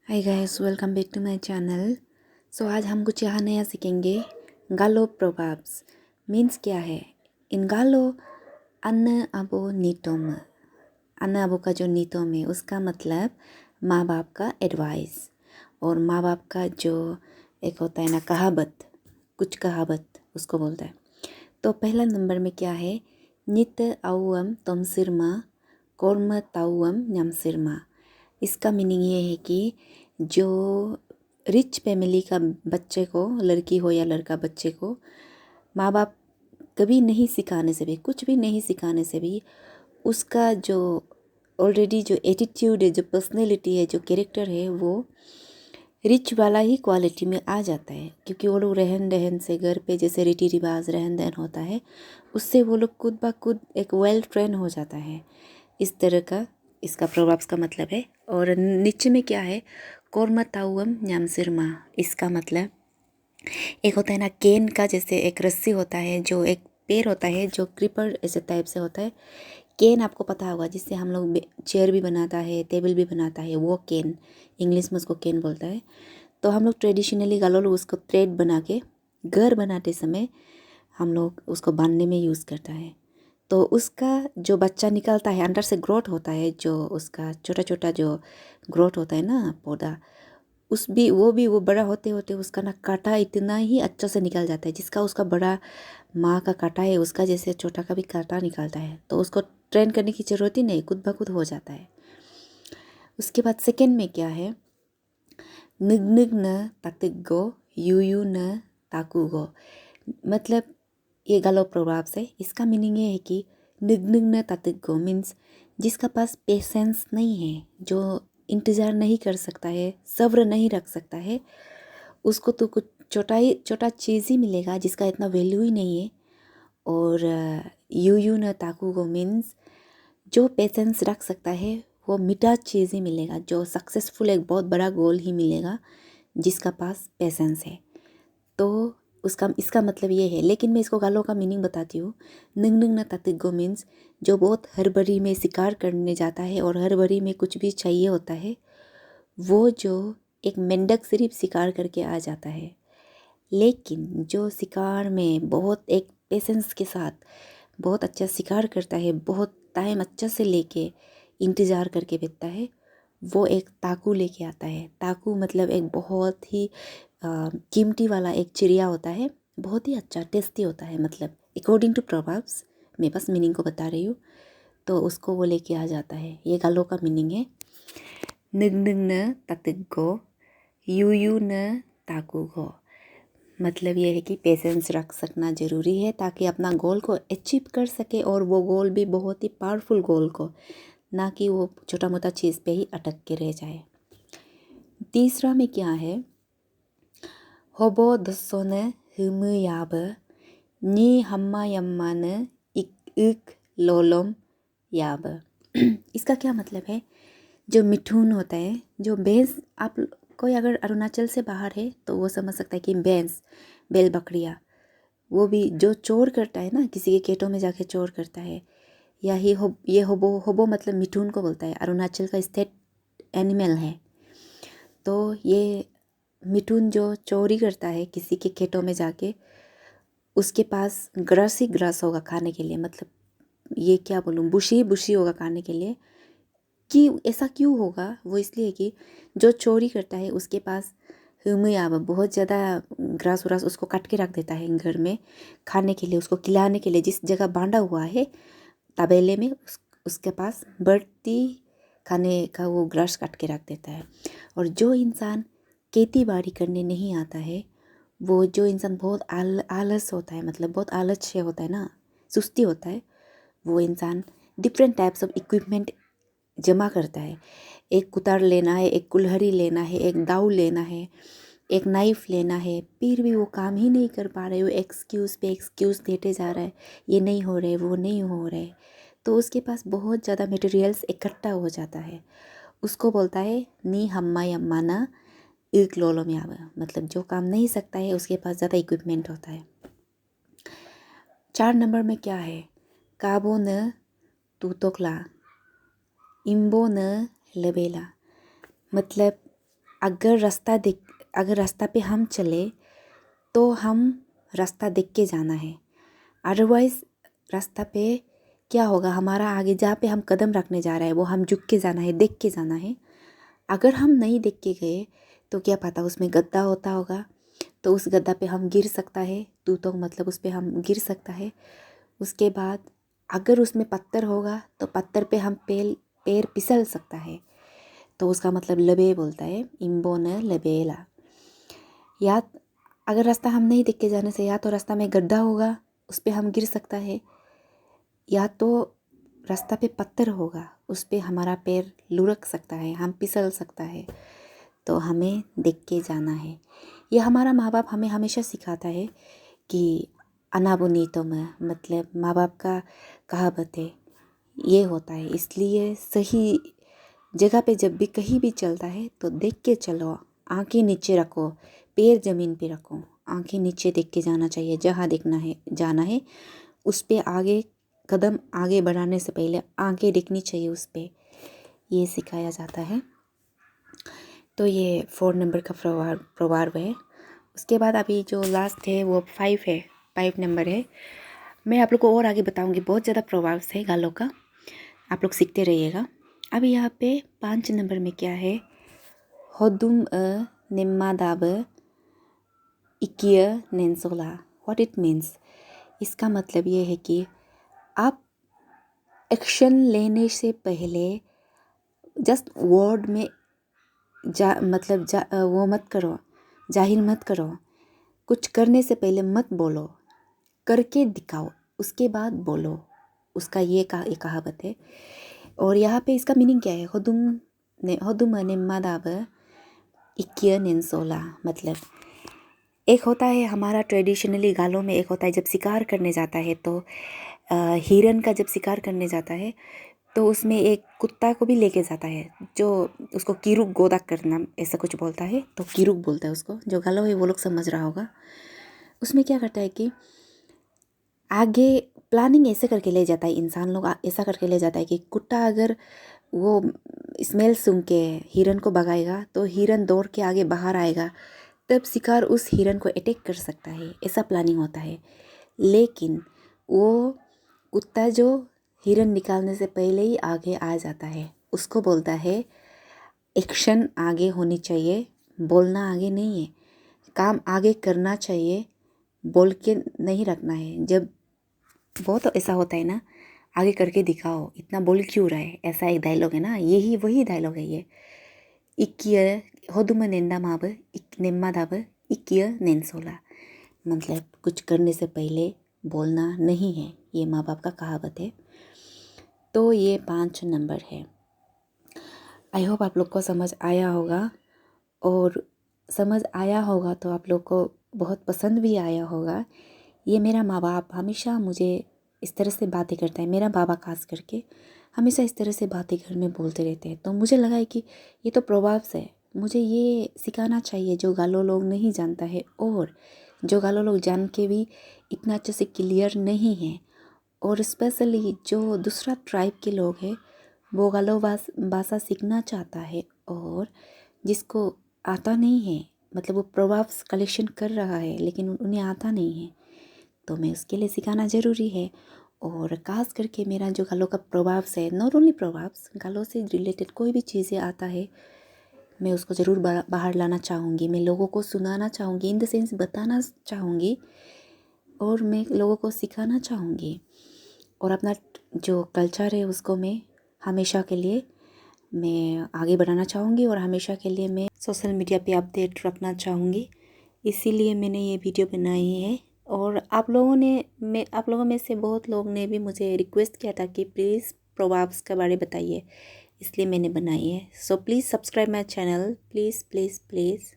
Hi guys, welcome back to my channel. आज हम कुछ यहाँ नया सीखेंगे। गालो प्रोवर्ब्स मीन्स क्या है? इन गालो अन्न अबो नीतोम। अन्न अबो का जो नीतोम है उसका मतलब माँ बाप का एडवाइस और माँ बाप का जो एक होता है ना कहावत, कुछ कहावत उसको बोलता है। तो पहला नंबर में क्या है? नित आउम तम सिरमा कोर्म ताउम न्यम सिरमा। इसका मीनिंग ये है कि जो रिच फैमिली का बच्चे को, लड़की हो या लड़का, बच्चे को माँ बाप कभी नहीं सिखाने से भी, कुछ भी नहीं सिखाने से भी उसका जो ऑलरेडी जो एटीट्यूड है, जो पर्सनैलिटी है, जो कैरेक्टर है, वो रिच वाला ही क्वालिटी में आ जाता है। क्योंकि वो लोग रहन रहन से, घर पे जैसे रीति रिवाज रहन सहन होता है, उससे वो लोग खुद ब खुद एक वेल ट्रेन हो जाता है। इस तरह का इसका प्रोवर्ब्स का मतलब है। और नीचे में क्या है? कोर्मा ताउम न्याम सिरमा। इसका मतलब एक होता है ना केन का, जैसे एक रस्सी होता है, जो एक पेड़ होता है जो क्रीपर ऐसे टाइप से होता है। केन आपको पता होगा, जिससे हम लोग चेयर भी बनाता है, टेबल भी बनाता है, वो केन, इंग्लिश में उसको केन बोलता है। तो हम लोग ट्रेडिशनली गालो लोग उसको थ्रेड बना के घर बनाते समय हम लोग उसको बांधने में यूज़ करता है। तो उसका जो बच्चा निकलता है, अंदर से ग्रोथ होता है, जो उसका छोटा छोटा जो ग्रोथ होता है ना पौधा, वो बड़ा होते होते उसका ना कांटा इतना ही अच्छा से निकल जाता है। जिसका उसका बड़ा माँ का कांटा है, उसका जैसे छोटा का भी कांटा निकलता है। तो उसको ट्रेन करने की ज़रूरत ही नहीं, खुद ब खुद हो जाता है। उसके बाद सेकेंड में क्या है? निग निग न तातिगो यू यू न ताकुगो। मतलब ये गालो प्रोवर्ब है। इसका मीनिंग ये है कि निग निग न तातिगो मीन्स जिसका पास पेशेंस नहीं है, जो इंतज़ार नहीं कर सकता है, सब्र नहीं रख सकता है, उसको तो कुछ छोटा चीज़ ही मिलेगा जिसका इतना वैल्यू ही नहीं है। और यू यू न ताकुगो मीन्स जो पेशेंस रख सकता है वो मीठा चीज़ ही मिलेगा, जो सक्सेसफुल एक बहुत बड़ा गोल ही मिलेगा जिसका पास पेशेंस है। तो उसका इसका मतलब ये है। लेकिन मैं इसको गालों का मीनिंग बताती हूँ। निंग निंग न तातिगो मीन्स जो बहुत हड़बड़ी में शिकार करने जाता है और हड़बड़ी में कुछ भी चाहिए होता है, वो जो एक मेंढक सिर्फ शिकार करके आ जाता है। लेकिन जो शिकार में बहुत एक पेशेंस के साथ बहुत अच्छा शिकार करता है, बहुत टाइम अच्छा से लेके इंतज़ार करके बैठता है, वो एक ताकू लेके आता है। ताकू मतलब एक बहुत ही कीमती वाला एक चिड़िया होता है, बहुत ही अच्छा टेस्टी होता है। मतलब अकॉर्डिंग टू प्रोवर्ब्स, मैं बस मीनिंग को बता रही हूँ। तो उसको वो लेके आ जाता है। ये गालों का मीनिंग है। निग निग न तातिगो यू यू न ताकुगो। मतलब ये है कि पेशेंस रख सकना ज़रूरी है ताकि अपना गोल को अचीव कर सके, और वो गोल भी बहुत ही पावरफुल गोल को, ना कि वो छोटा मोटा चीज़ पे ही अटक के रह जाए। तीसरा में क्या है? होबो दसोन हुमु याब नी हम्मा यम्मान इक लोलम याब। इसका क्या मतलब है? जो मिठुन होता है, जो भैंस, आप कोई अगर अरुणाचल से बाहर है तो वो समझ सकता है कि भैंस, बैल बकरियाँ, वो भी जो चोर करता है ना, किसी के खेतों में जाके चोर करता है, या ये होबो होबो मतलब मिठुन को बोलता है। अरुणाचल का स्टेट एनिमल है। तो ये मिठुन जो चोरी करता है किसी के खेतों में जाके, उसके पास ग्रास ही ग्रास होगा खाने के लिए। मतलब ये क्या बोलूँ, बुशी ही बुशी होगा खाने के लिए। कि ऐसा क्यों होगा? वो इसलिए कि जो चोरी करता है उसके पास हुमयाब बहुत ज़्यादा ग्रास व्रास उसको काट के रख देता है घर में खाने के लिए, उसको खिलाने के लिए। जिस जगह बांधा हुआ है तबेले में, उसके पास बढ़ती खाने का वो ग्रास काट के रख देता है। और जो इंसान खेती बाड़ी करने नहीं आता है, वो जो इंसान बहुत आलस होता है, मतलब बहुत आलस्य होता है ना, सुस्ती होता है, वो इंसान डिफरेंट टाइप्स ऑफ इक्विपमेंट जमा करता है। एक कुतार लेना है, एक कुल्हाड़ी लेना है, एक दाव लेना है, एक नाइफ लेना है, फिर भी वो काम ही नहीं कर पा रहे। वो एक्सक्यूज़ पे एक्सक्यूज़ देते जा रहा है, ये नहीं हो रहा है, वो नहीं हो रहा है। तो उसके पास बहुत ज़्यादा मटेरियल्स इकट्ठा हो जाता है। उसको बोलता है नी हम्मा यम्माना एक लोलो में आवा। मतलब जो काम नहीं सकता है उसके पास ज़्यादा इक्विपमेंट होता है। 4 नंबर में क्या है? काबो न तूतोकला इम्बो न लबेला। मतलब अगर रास्ता पे हम चले तो हम रास्ता देख के जाना है। अदरवाइज़ रास्ता पे क्या होगा, हमारा आगे जहाँ पे हम कदम रखने जा रहे हैं वो हम झुक के जाना है, देख के जाना है। अगर हम नहीं देख के गए तो क्या पता उसमें गड्ढा होता होगा, तो उस गड्ढा पे हम गिर सकता है, तो मतलब उस पे हम गिर सकता है। उसके बाद अगर उसमें पत्थर होगा तो पत्थर पे हम पैर फिसल सकता है, तो उसका मतलब लबे बोलता है, इम्बोन लबेला। या अगर रास्ता हम नहीं देख के जाने से या तो रास्ता में गड्ढा होगा, उस पर हम गिर सकता है, या तो रास्ता पे पत्थर होगा, उस पर हमारा पैर लुढ़क सकता है, हम फिसल सकता है। तो हमें देख के जाना है। यह हमारा माँ बाप हमें हमेशा सिखाता है कि अनाबुनीतो में, मतलब माँ बाप का कहावत है, ये होता है। इसलिए सही जगह पे जब भी कहीं भी चलता है तो देख के चलो, आंखें नीचे रखो, पैर ज़मीन पे रखो, आंखें नीचे देख के जाना चाहिए। जहाँ देखना है जाना है उस पे आगे कदम आगे बढ़ाने से पहले आंखें देखनी चाहिए उस पे, ये सिखाया जाता है। तो ये 4 नंबर का प्रोवर्ब है। उसके बाद अभी जो लास्ट है वो 5 है, 5 नंबर है। मैं आप लोग को और आगे बताऊंगी, बहुत ज़्यादा प्रोवर्ब्स है गालों का, आप लोग सीखते रहिएगा। अभी यहाँ पे 5 नंबर में क्या है, होदुम निम्मादाब इकिय नेंसोला। व्हाट इट मीन्स, इसका मतलब ये है कि आप एक्शन लेने से पहले जस्ट वर्ड में वो मत करो, जाहिर मत करो। कुछ करने से पहले मत बोलो, करके दिखाओ उसके बाद बोलो। उसका ये कहावत है। और यहाँ पे इसका मीनिंग क्या है, होदुम निम्मादाब इकिय नेंसोला। मतलब एक होता है हमारा ट्रेडिशनली गालों में, एक होता है जब शिकार करने जाता है तो हिरन का जब शिकार करने जाता है तो उसमें एक कुत्ता को भी लेके जाता है, जो उसको कीरुक गोदा करना ऐसा कुछ बोलता है, तो कीरुक बोलता है उसको। जो गालो है वो लोग समझ रहा होगा। उसमें क्या करता है कि आगे प्लानिंग ऐसे करके ले जाता है, इंसान लोग ऐसा करके ले जाता है कि कुत्ता अगर वो स्मेल सूंघ के हिरन को भगाएगा तो हिरन दौड़ के आगे बाहर आएगा, तब शिकार उस हिरन को अटैक कर सकता है, ऐसा प्लानिंग होता है। लेकिन वो कुत्ता जो हिरन निकालने से पहले ही आगे आ जाता है, उसको बोलता है एक्शन आगे होनी चाहिए, बोलना आगे नहीं है। काम आगे करना चाहिए, बोल के नहीं रखना है। जब बहुत ऐसा होता है ना, आगे करके दिखाओ, इतना बोल क्यों रहा है, ऐसा एक डायलॉग है ना, यही वही डायलॉग है ये। इक्किय होदुम नेंदामाब नेम्मादाब इक्किय नेंसोला। मतलब कुछ करने से पहले बोलना नहीं है, ये माँ बाप का कहावत है। तो ये 5 नंबर है। आई होप आप लोग को समझ आया होगा, और समझ आया होगा तो आप लोग को बहुत पसंद भी आया होगा। ये मेरा माँ बाप हमेशा मुझे इस तरह से बातें करता है, मेरा बाबा खास करके हमेशा इस तरह से बातें घर में बोलते रहते हैं। तो मुझे लगा है कि ये तो प्रोवर्ब्स है, मुझे ये सिखाना चाहिए जो गालो लोग नहीं जानता है, और जो गालो लोग जान के भी इतना अच्छे से क्लियर नहीं है, और स्पेशली जो दूसरा ट्राइब के लोग हैं वो गालो भाषा सीखना चाहता है, और जिसको आता नहीं है, मतलब वो प्रोवर्ब्स कलेक्शन कर रहा है लेकिन उन्हें आता नहीं है, तो मैं उसके लिए सिखाना ज़रूरी है। और खास करके मेरा जो गालों का प्रोवर्ब्स है, नॉट ओनली प्रोवर्ब्स, गालों से रिलेटेड कोई भी चीज़ें आता है मैं उसको ज़रूर बाहर लाना चाहूँगी, मैं लोगों को सुनाना चाहूँगी, इन द सेंस बताना चाहूँगी, और मैं लोगों को सिखाना चाहूँगी। और अपना जो कल्चर है उसको मैं हमेशा के लिए मैं आगे बढ़ाना चाहूँगी, और हमेशा के लिए मैं सोशल मीडिया पे अपडेट रखना चाहूँगी। इसीलिए मैंने ये वीडियो बनाई है। और आप लोगों में से बहुत लोग ने भी मुझे रिक्वेस्ट किया था कि प्लीज़ प्रोवर्ब्स के बारे बताइए, इसलिए मैंने बनाई है। So please subscribe my channel, please please please.